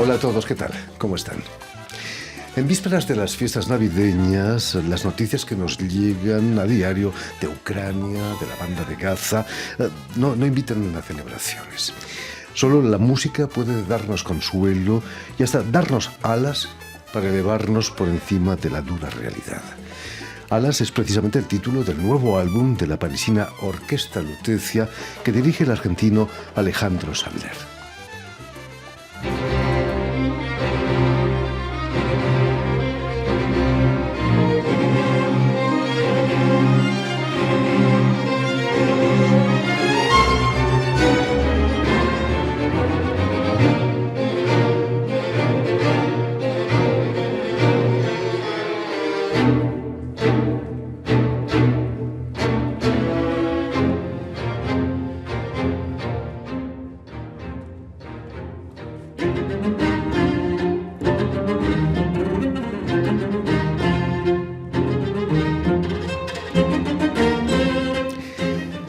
Hola a todos, ¿qué tal? ¿Cómo están? En vísperas de las fiestas navideñas, las noticias que nos llegan a diario de Ucrania, de la banda de Gaza, no invitan a celebraciones. Solo la música puede darnos consuelo y hasta darnos alas para elevarnos por encima de la dura realidad. Alas es precisamente el título del nuevo álbum de la parisina Orquesta Lutecia que dirige el argentino Alejandro Sandler.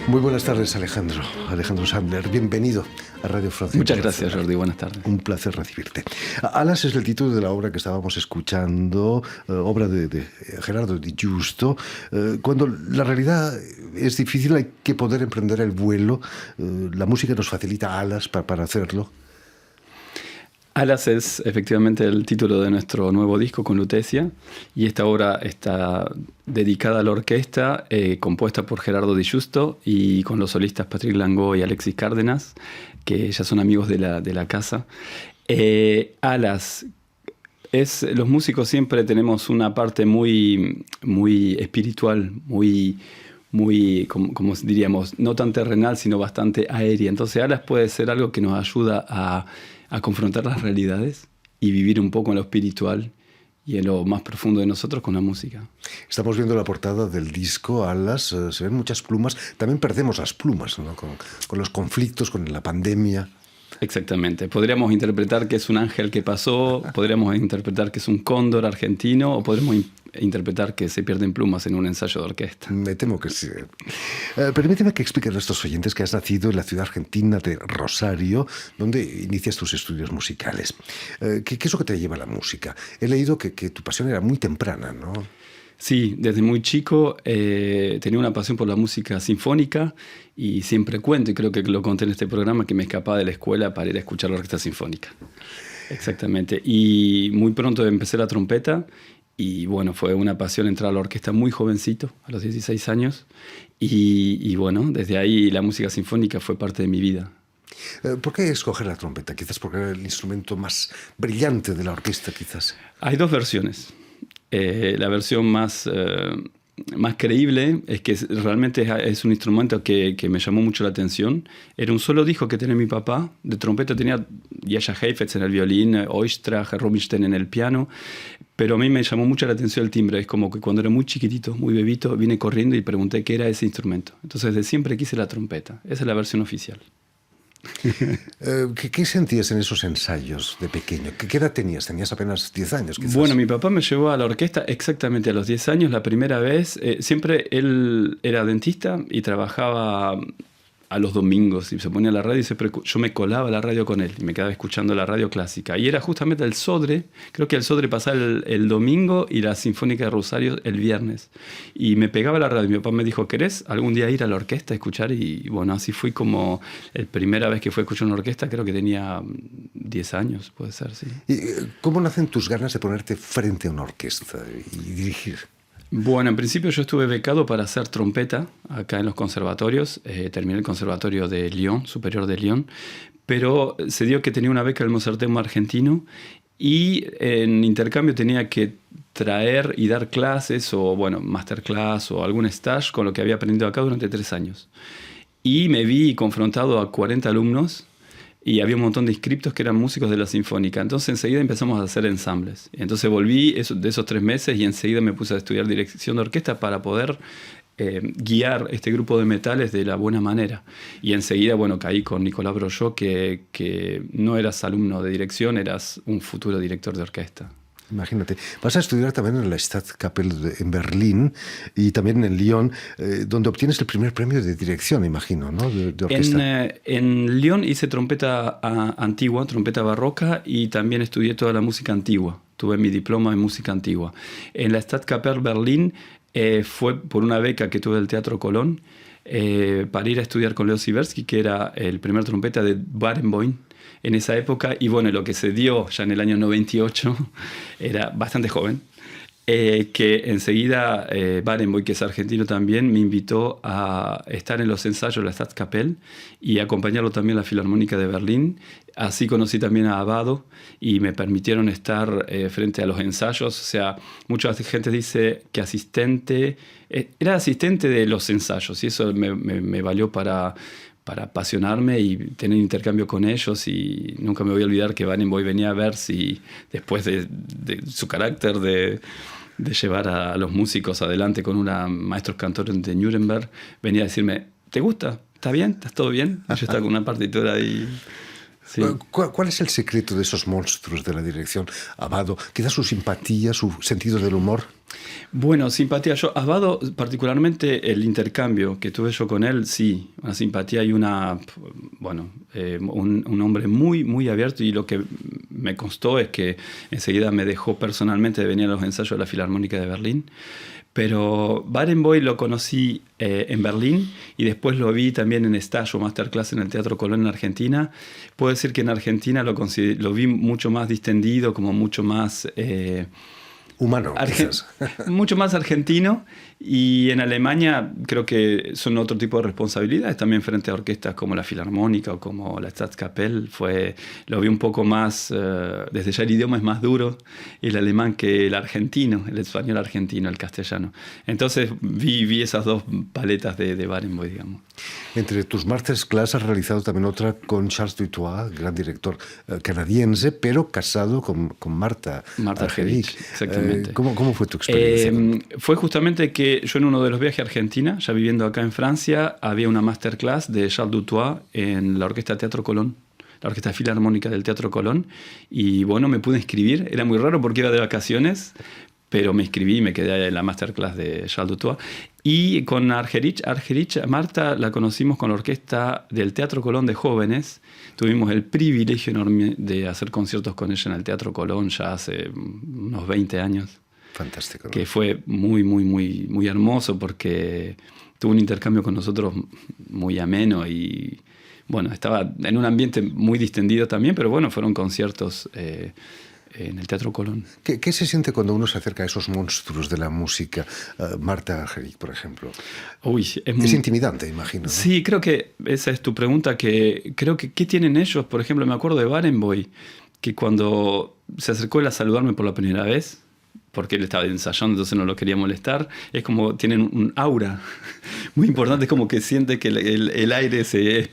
Muy buenas tardes, Alejandro Sandler. Bienvenido a Radio Francia. Muchas gracias, Jordi. Buenas tardes. Un placer recibirte. Alas es el título de la obra que estábamos escuchando, obra de Gerardo Di Giusto. Cuando la realidad es difícil, hay que poder emprender el vuelo. La música nos facilita alas para hacerlo. Alas es efectivamente el título de nuestro nuevo disco con Lutecia, y esta obra está dedicada a la orquesta, compuesta por Gerardo Di Giusto y con los solistas Patrick Langó y Alexis Cárdenas, que ya son amigos de la casa. Alas, los músicos siempre tenemos una parte muy espiritual, muy como diríamos, no tan terrenal, sino bastante aérea. Entonces alas puede ser algo que nos ayuda a confrontar las realidades y vivir un poco en lo espiritual y en lo más profundo de nosotros con la música. Estamos viendo la portada del disco, Alas, se ven muchas plumas. También perdemos las plumas, ¿no? Con los conflictos, con la pandemia. Exactamente. Podríamos interpretar que es un ángel que pasó, podríamos interpretar que es un cóndor argentino, o podríamos interpretar que se pierden plumas en un ensayo de orquesta. Me temo que sí. Permíteme que explique a nuestros oyentes que has nacido en la ciudad argentina de Rosario, donde inicias tus estudios musicales. ¿Qué es lo que te lleva a la música? He leído que tu pasión era muy temprana, ¿no? Sí, desde muy chico tenía una pasión por la música sinfónica, y siempre cuento, y creo que lo conté en este programa, que me escapaba de la escuela para ir a escuchar la orquesta sinfónica. Exactamente. Y muy pronto empecé la trompeta, y bueno, fue una pasión entrar a la orquesta muy jovencito, a los 16 años. Y bueno, desde ahí la música sinfónica fue parte de mi vida. ¿Por qué escoger la trompeta? Quizás porque era el instrumento más brillante de la orquesta, quizás. Hay dos versiones. La versión más creíble es que realmente es un instrumento que me llamó mucho la atención. Era un solo disco que tenía mi papá. De trompeta tenía Jascha Heifetz en el violín, Oistrakh, Rubinstein en el piano. Pero a mí me llamó mucho la atención el timbre. Es como que cuando era muy chiquitito, muy bebito, vine corriendo y pregunté qué era ese instrumento. Entonces, desde siempre quise la trompeta. Esa es la versión oficial. ¿Qué sentías en esos ensayos de pequeño? ¿Qué edad tenías? Tenías apenas 10 años, quizás. Bueno, mi papá me llevó a la orquesta exactamente a los 10 años, la primera vez. Siempre él era dentista y trabajaba a los domingos, y se ponía la radio, y yo me colaba a la radio con él y me quedaba escuchando la radio clásica. Y era justamente el Sodre, creo que el Sodre pasaba el domingo y la Sinfónica de Rosario el viernes. Y me pegaba a la radio. Mi papá me dijo, ¿querés algún día ir a la orquesta a escuchar? Y bueno, así fui como la primera vez que fui a escuchar una orquesta, creo que tenía 10 años, puede ser, sí. ¿Y cómo nacen tus ganas de ponerte frente a una orquesta y dirigir? Bueno, en principio yo estuve becado para hacer trompeta acá en los conservatorios. Terminé el conservatorio de Lyon, superior de Lyon, pero se dio que tenía una beca del Mozarteum argentino, y en intercambio tenía que traer y dar clases, o bueno, masterclass o algún stage con lo que había aprendido acá durante 3 años. Y me vi confrontado a 40 alumnos, y había un montón de inscriptos que eran músicos de la Sinfónica. Entonces enseguida empezamos a hacer ensambles. Entonces volví de esos 3 meses, y enseguida me puse a estudiar dirección de orquesta para poder guiar este grupo de metales de la buena manera. Y enseguida, bueno, caí con Nicolás Broggiot, que no eras alumno de dirección, eras un futuro director de orquesta. Imagínate. Vas a estudiar también en la Staatskapelle en Berlín y también en Lyon, donde obtienes el primer premio de dirección, imagino, ¿no? De orquesta. En Lyon hice trompeta antigua, trompeta barroca, y también estudié toda la música antigua. Tuve mi diploma en música antigua. En la Staatskapelle Berlín fue por una beca que tuve del Teatro Colón para ir a estudiar con Leo Siversky, que era el primer trompeta de Barenboim en esa época. Y bueno, lo que se dio ya en el año 98, era bastante joven, que enseguida Barenboim, que es argentino también, me invitó a estar en los ensayos de la Staatskapelle y acompañarlo también a la Filarmónica de Berlín. Así conocí también a Abbado y me permitieron estar frente a los ensayos. O sea, mucha gente dice que era asistente de los ensayos, y eso me valió para apasionarme y tener intercambio con ellos. Y nunca me voy a olvidar que Barenboim venía a ver si, después de su carácter de llevar a los músicos adelante con una maestros cantores de Nuremberg, venía a decirme: ¿te gusta? ¿Está bien? ¿Estás todo bien? Y yo estaba con una partitura ahí. Sí. ¿Cuál es el secreto de esos monstruos de la dirección? Abbado, quizás su simpatía, su sentido del humor. Bueno, simpatía. Yo, Abbado, particularmente el intercambio que tuve yo con él, sí, una simpatía y un hombre muy, muy abierto, y lo que me constó es que enseguida me dejó personalmente de venir a los ensayos de la Filarmónica de Berlín. Pero Barenboim lo conocí en Berlín y después lo vi también en Estallo, masterclass en el Teatro Colón en Argentina. Puedo decir que en Argentina lo vi mucho más distendido, como mucho más... humano, quizás. Mucho más argentino, y en Alemania creo que son otro tipo de responsabilidades también frente a orquestas como la Filarmónica o como la Staatskapelle. Lo vi un poco más, desde ya el idioma es más duro, el alemán, que el argentino, el español argentino, el castellano. Entonces vi esas dos paletas de Barenboim, digamos. Entre tus masterclass has realizado también otra con Charles Dutoit, gran director canadiense, pero casado con Marta Argerich. Exactamente. ¿Cómo fue tu experiencia? Fue justamente que yo, en uno de los viajes a Argentina, ya viviendo acá en Francia, había una masterclass de Charles Dutoit en la Orquesta Teatro Colón, la Orquesta Filarmónica del Teatro Colón, y bueno, me pude inscribir. Era muy raro porque iba de vacaciones, pero me inscribí y me quedé en la masterclass de Charles Dutoit. Y con Argerich, Marta la conocimos con la Orquesta del Teatro Colón de Jóvenes. Tuvimos el privilegio enorme de hacer conciertos con ella en el Teatro Colón ya hace unos 20 años. Fantástico, ¿no? Que fue muy, muy, muy, muy hermoso, porque tuvo un intercambio con nosotros muy ameno y, bueno, estaba en un ambiente muy distendido también, pero bueno, fueron conciertos en el Teatro Colón. ¿Qué se siente cuando uno se acerca a esos monstruos de la música? Marta Argerich, por ejemplo. Uy, es intimidante, imagino, ¿no? Sí, creo que esa es tu pregunta. Creo que ¿qué tienen ellos? Por ejemplo, me acuerdo de Barenboim, que cuando se acercó él a saludarme por la primera vez, porque él estaba ensayando, entonces no lo quería molestar, es como tienen un aura muy importante, es como que siente que el aire se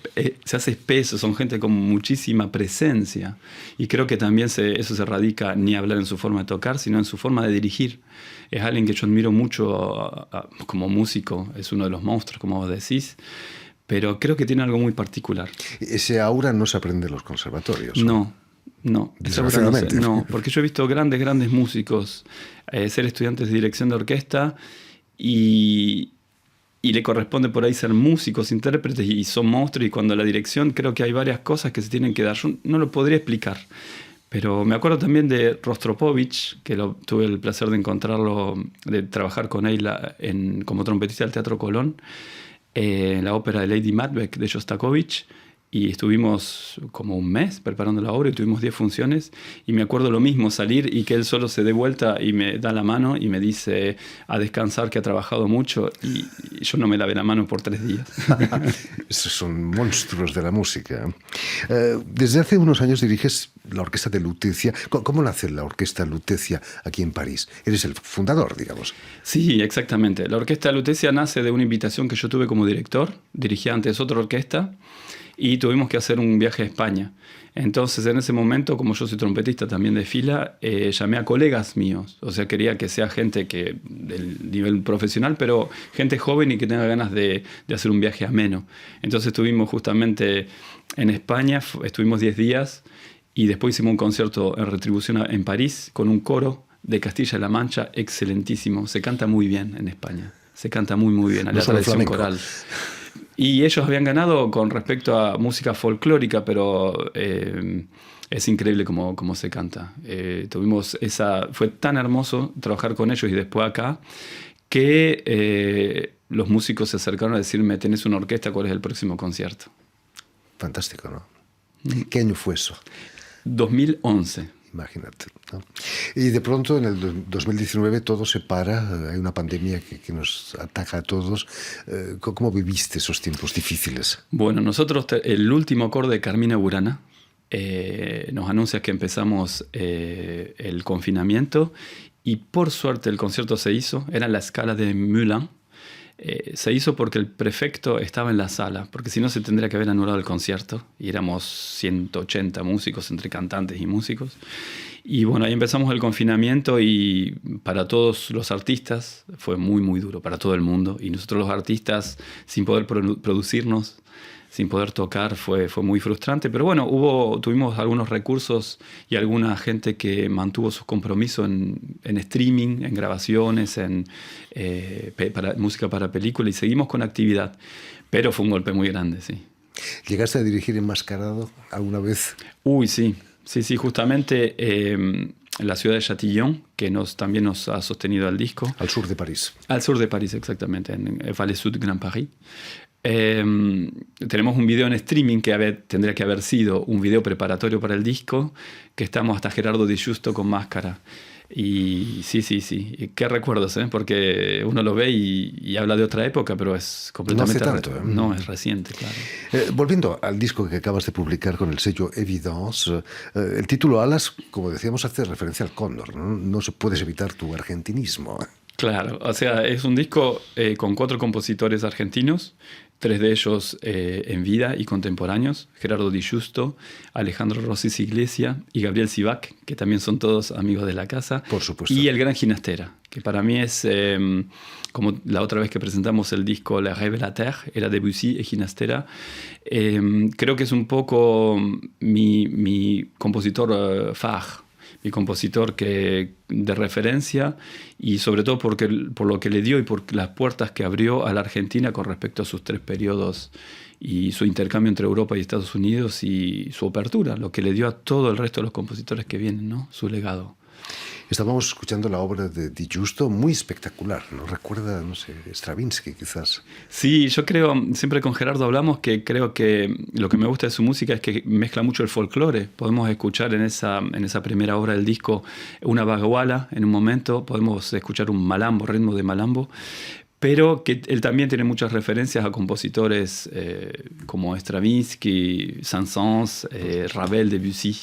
hace espeso, son gente con muchísima presencia, y creo que también eso se radica, ni hablar en su forma de tocar, sino en su forma de dirigir. Es alguien que yo admiro mucho como músico, es uno de los monstruos, como vos decís, pero creo que tiene algo muy particular. Ese aura no se aprende en los conservatorios. No, desgraciadamente. No, porque yo he visto grandes músicos ser estudiantes de dirección de orquesta y le corresponde por ahí ser músicos, intérpretes, y son monstruos, y cuando la dirección, creo que hay varias cosas que se tienen que dar. Yo no lo podría explicar, pero me acuerdo también de Rostropovich, que tuve el placer de encontrarlo, de trabajar con él como trompetista del Teatro Colón, en la ópera de Lady Macbeth de Shostakovich. Y estuvimos como un mes preparando la obra y tuvimos 10 funciones. Y me acuerdo lo mismo, salir y que él solo se dé vuelta y me da la mano y me dice a descansar, que ha trabajado mucho. Y yo no me lavé la mano por 3 días. Esos son monstruos de la música. Desde hace unos años diriges la Orquesta de Lutetia. ¿Cómo nace la Orquesta Lutetia aquí en París? Eres el fundador, digamos. Sí, exactamente. La Orquesta Lutetia nace de una invitación que yo tuve como director. Dirigía antes otra orquesta y tuvimos que hacer un viaje a España. Entonces, en ese momento, como yo soy trompetista también de fila, llamé a colegas míos. O sea, quería que sea gente del nivel profesional, pero gente joven y que tenga ganas de hacer un viaje ameno. Entonces estuvimos justamente en España, estuvimos 10 días Y después hicimos un concierto en Retribución en París con un coro de Castilla-La Mancha excelentísimo. Se canta muy bien en España. Se canta muy, muy bien. A la tradición coral. Y ellos habían ganado con respecto a música folclórica, pero es increíble cómo se canta. Fue tan hermoso trabajar con ellos y después acá que los músicos se acercaron a decirme: tenés una orquesta, ¿cuál es el próximo concierto? Fantástico, ¿no? ¿Qué año fue eso? 2011. Imagínate, ¿no? Y de pronto en el 2019 todo se para, hay una pandemia que nos ataca a todos. ¿Cómo viviste esos tiempos difíciles? Bueno, nosotros, el último acorde de Carmina Burana nos anuncia que empezamos el confinamiento, y por suerte el concierto se hizo, era en la Scala de Moulins. Se hizo porque el prefecto estaba en la sala, porque si no se tendría que haber anulado el concierto, y éramos 180 músicos entre cantantes y músicos. Y bueno, ahí empezamos el confinamiento, y para todos los artistas fue muy, muy duro, para todo el mundo. Y nosotros los artistas, sin poder producirnos, sin poder tocar, fue muy frustrante. Pero bueno, tuvimos algunos recursos y alguna gente que mantuvo sus compromisos en streaming, en grabaciones, en música para película, y seguimos con actividad. Pero fue un golpe muy grande, sí. ¿Llegaste a dirigir enmascarado alguna vez? Uy, sí. Sí, justamente en la ciudad de Châtillon, que también nos ha sostenido el disco. Al sur de París. Al sur de París, exactamente, en Valais Sud Grand Paris. Tenemos un video en streaming que tendría que haber sido un video preparatorio para el disco, que estamos hasta Gerardo Di Giusto con máscara. Y sí. Y qué recuerdos, ¿eh? Porque uno lo ve y habla de otra época, pero es completamente... No hace tanto, ¿eh? No, es reciente, claro. Volviendo al disco que acabas de publicar con el sello Evidence, el título Alas, como decíamos, hace referencia al cóndor, ¿no? No puedes evitar tu argentinismo. Claro, o sea, es un disco con 4 compositores argentinos, 3 de ellos en vida y contemporáneos: Gerardo Di Giusto, Alejandro Rosis Iglesia y Gabriel Sivac, que también son todos amigos de la casa. Por supuesto. Y el gran Ginastera, que para mí es, como la otra vez que presentamos el disco La Rêve la Terre, era Debussy y Ginastera. Creo que es un poco mi compositor phare, mi compositor de referencia, y sobre todo por lo que le dio y por las puertas que abrió a la Argentina con respecto a sus 3 periodos y su intercambio entre Europa y Estados Unidos, y su apertura, lo que le dio a todo el resto de los compositores que vienen, ¿no? Su legado. Estábamos escuchando la obra de Di Giusto, muy espectacular, ¿no? Recuerda, no sé, Stravinsky quizás. Sí, yo creo, siempre con Gerardo hablamos, que creo que lo que me gusta de su música es que mezcla mucho el folclore. Podemos escuchar en esa primera obra del disco una baguala en un momento, podemos escuchar un malambo, ritmo de malambo, pero que él también tiene muchas referencias a compositores como Stravinsky, Saint-Saëns, Ravel, Debussy.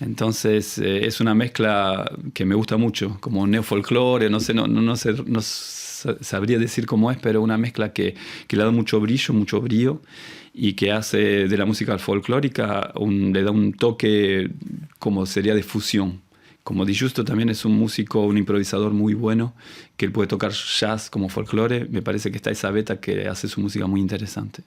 Entonces es una mezcla que me gusta mucho, como neofolclore, no sabría decir cómo es, pero una mezcla que le da mucho brillo, y que hace de la música folclórica, le da un toque como sería de fusión. Como Di Giusto también es un músico, un improvisador muy bueno, que él puede tocar jazz como folclore. Me parece que está esa beta que hace su música muy interesante.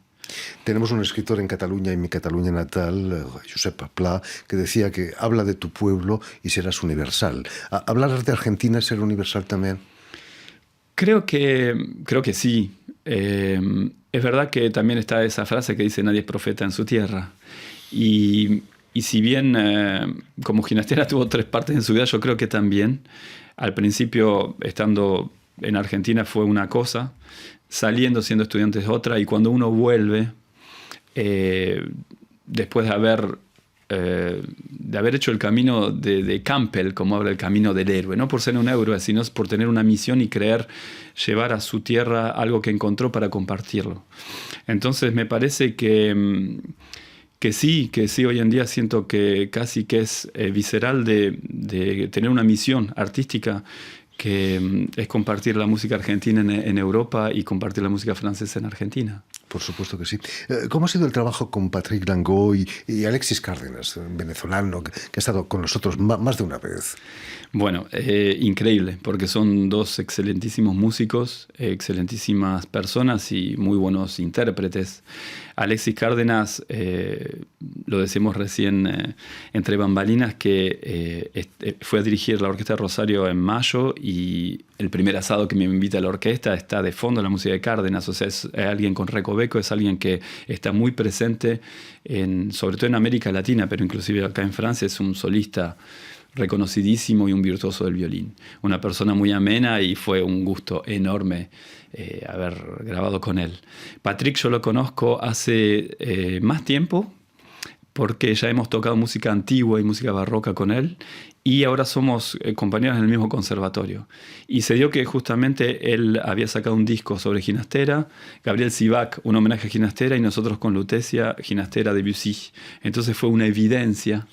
Tenemos un escritor en Cataluña, en mi Cataluña natal, Josep Pla, que decía que habla de tu pueblo y serás universal. ¿Hablar de Argentina es ser universal también? Creo que sí. Es verdad que también está esa frase que dice: nadie es profeta en su tierra. Y si bien como Ginastera tuvo 3 partes en su vida, yo creo que también al principio, estando en Argentina, fue una cosa, saliendo, siendo estudiante es otra, y cuando uno vuelve, después de haber hecho el camino de Campbell, como habla, el camino del héroe, no por ser un héroe, sino por tener una misión y creer llevar a su tierra algo que encontró para compartirlo. Entonces me parece que sí, hoy en día siento que casi que es visceral de tener una misión artística, que es compartir la música argentina en Europa y compartir la música francesa en Argentina. Por supuesto que sí. ¿Cómo ha sido el trabajo con Patrick Langó y Alexis Cárdenas, venezolano, que ha estado con nosotros más de una vez? Bueno, increíble, porque son 2 excelentísimos músicos, excelentísimas personas y muy buenos intérpretes. Alexis Cárdenas, lo decimos recién entre bambalinas, que fue a dirigir la Orquesta de Rosario en mayo y el primer asado que me invita a la orquesta está de fondo la música de Cárdenas. O sea, es alguien con recoveco, es alguien que está muy presente, sobre todo en América Latina, pero inclusive acá en Francia es un solista reconocidísimo y un virtuoso del violín. Una persona muy amena y fue un gusto enorme haber grabado con él. Patrick yo lo conozco hace más tiempo porque ya hemos tocado música antigua y música barroca con él y ahora somos compañeros en el mismo conservatorio. Y se dio que justamente él había sacado un disco sobre Ginastera, Gabriel Sivak, un homenaje a Ginastera, y nosotros con Lutecia, Ginastera de Debussy. Entonces fue una evidencia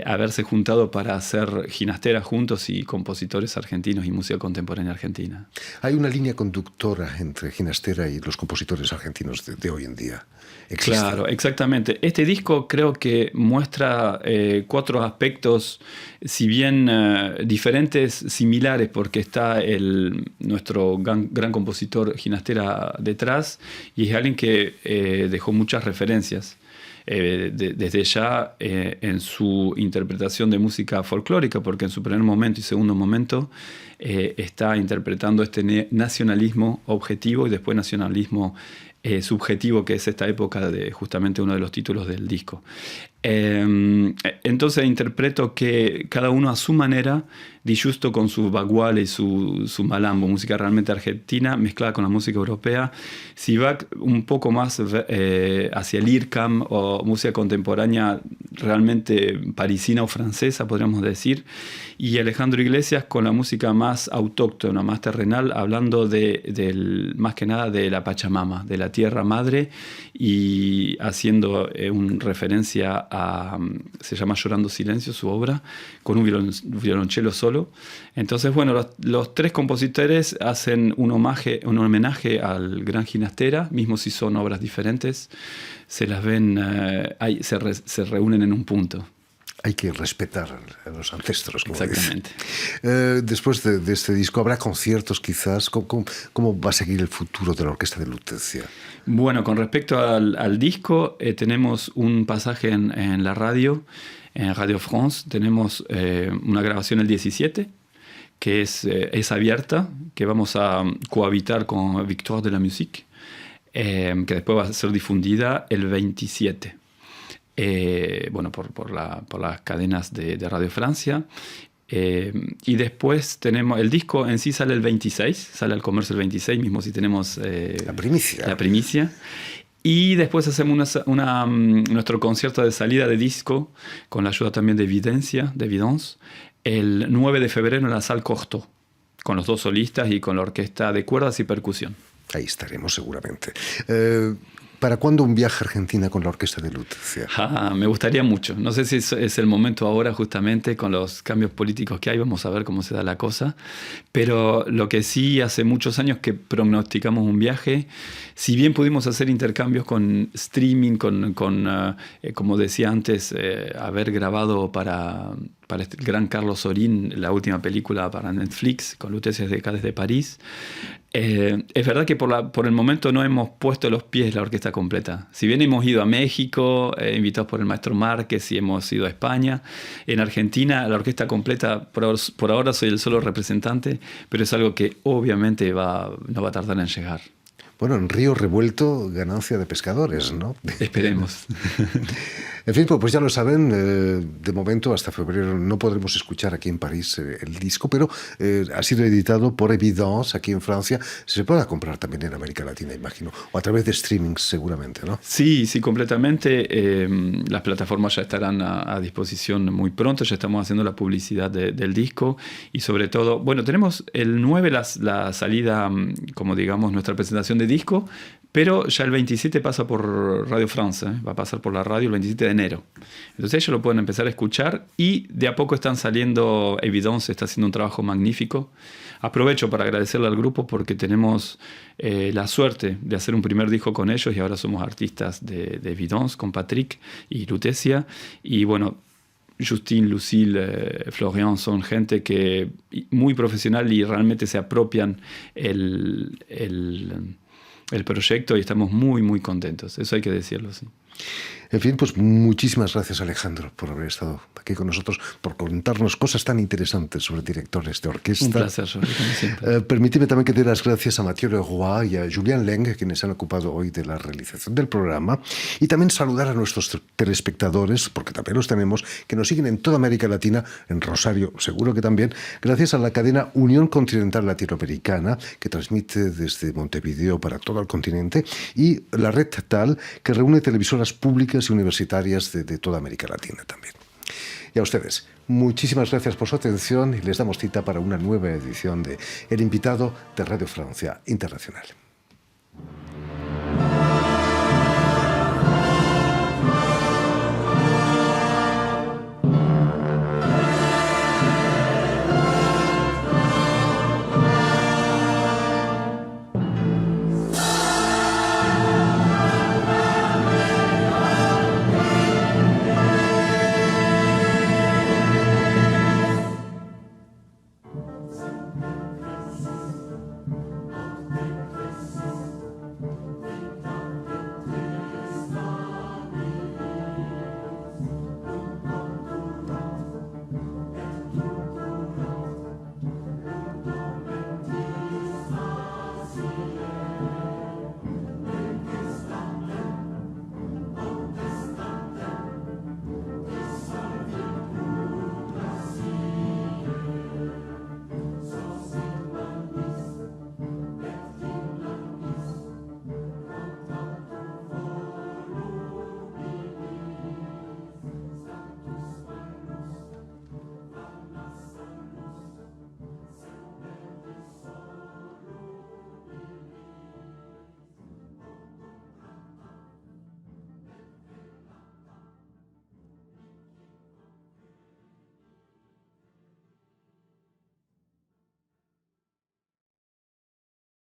haberse juntado para hacer Ginastera juntos y compositores argentinos y música contemporánea argentina. Hay una línea conductora entre Ginastera y los compositores argentinos de hoy en día. ¿Existe? Claro, exactamente. Este disco creo que muestra 4 aspectos, si bien diferentes, similares, porque está nuestro gran compositor Ginastera detrás y es alguien que dejó muchas referencias. Desde ya en su interpretación de música folclórica, porque en su primer momento y segundo momento está interpretando este nacionalismo objetivo y después nacionalismo subjetivo, que es esta época de justamente uno de los títulos del disco. Entonces interpreto que cada uno a su manera, disjusto con su bagual y su malambo, música realmente argentina mezclada con la música europea, Sivak un poco más hacia el IRCAM o música contemporánea realmente parisina o francesa, podríamos decir, y Alejandro Iglesias con la música más autóctona, más terrenal, hablando más que nada de la Pachamama, de la tierra madre, y haciendo una referencia se llama Llorando Silencio, su obra, con un violonchelo solo. Entonces, bueno, los 3 compositores hacen un homenaje al gran Ginastera, mismo si son obras diferentes, se las ven, se reúnen en un punto. Hay que respetar a los ancestros, como Exactamente. Después de este disco, ¿habrá conciertos quizás? ¿Cómo va a seguir el futuro de la Orquesta de Lutecia? Bueno, con respecto al disco, tenemos un pasaje en la radio, en Radio France. Tenemos una grabación el 17, que es abierta, que vamos a cohabitar con Victoire de la Musique, que después va a ser difundida el 27. Bueno, por las cadenas de Radio Francia. Y después tenemos el disco en sí sale el 26, sale al comercio el 26, mismo si tenemos la primicia. Y después hacemos nuestro concierto de salida de disco con la ayuda también de Evidence, el 9 de febrero en la Salle Cortot, con los 2 solistas y con la orquesta de cuerdas y percusión. Ahí estaremos seguramente. ¿Para cuándo un viaje a Argentina con la Orquesta de Lutecia? Me gustaría mucho. No sé si es el momento ahora, justamente con los cambios políticos que hay. Vamos a ver cómo se da la cosa. Pero lo que sí, hace muchos años que pronosticamos un viaje. Si bien pudimos hacer intercambios con streaming, como decía antes, haber grabado para el gran Carlos Sorín la última película para Netflix, con Lutecia desde París. Es verdad que por el momento no hemos puesto los pies la orquesta completa. Si bien hemos ido a México, invitados por el maestro Márquez, y hemos ido a España, en Argentina la orquesta completa, por ahora soy el solo representante, pero es algo que obviamente no va a tardar en llegar. Bueno, en río revuelto, ganancia de pescadores, ¿no? Esperemos. En fin, pues ya lo saben, de momento hasta febrero no podremos escuchar aquí en París el disco, pero ha sido editado por Evidence aquí en Francia. Se podrá comprar también en América Latina, imagino, o a través de streaming seguramente, ¿no? Sí, completamente. Las plataformas ya estarán a disposición muy pronto, ya estamos haciendo la publicidad del disco y sobre todo, bueno, tenemos el 9 la salida, como digamos, nuestra presentación de disco, pero ya el 27 pasa por Radio France, va a pasar por la radio el 27 de enero. Entonces ellos lo pueden empezar a escuchar y de a poco están saliendo. Evidence está haciendo un trabajo magnífico. Aprovecho para agradecerle al grupo porque tenemos la suerte de hacer un primer disco con ellos y ahora somos artistas de Evidence con Patrick y Lutecia. Y bueno, Justine, Lucille, Florian son gente que muy profesional y realmente se apropian el proyecto y estamos muy, muy contentos. Eso hay que decirlo, sí. En fin, pues muchísimas gracias, Alejandro, por haber estado aquí con nosotros, por contarnos cosas tan interesantes sobre directores de orquesta. Un placer, Jordi, como siempre. Permíteme también que dé las gracias a Mathieu Leroy y a Julien Leng, quienes han ocupado hoy de la realización del programa, y también saludar a nuestros telespectadores, porque también los tenemos, que nos siguen en toda América Latina, en Rosario seguro que también, gracias a la cadena Unión Continental Latinoamericana, que transmite desde Montevideo para todo el continente, y la red TAL, que reúne televisoras públicas y universitarias de toda América Latina también. Y a ustedes, muchísimas gracias por su atención y les damos cita para una nueva edición de El Invitado de Radio Francia Internacional.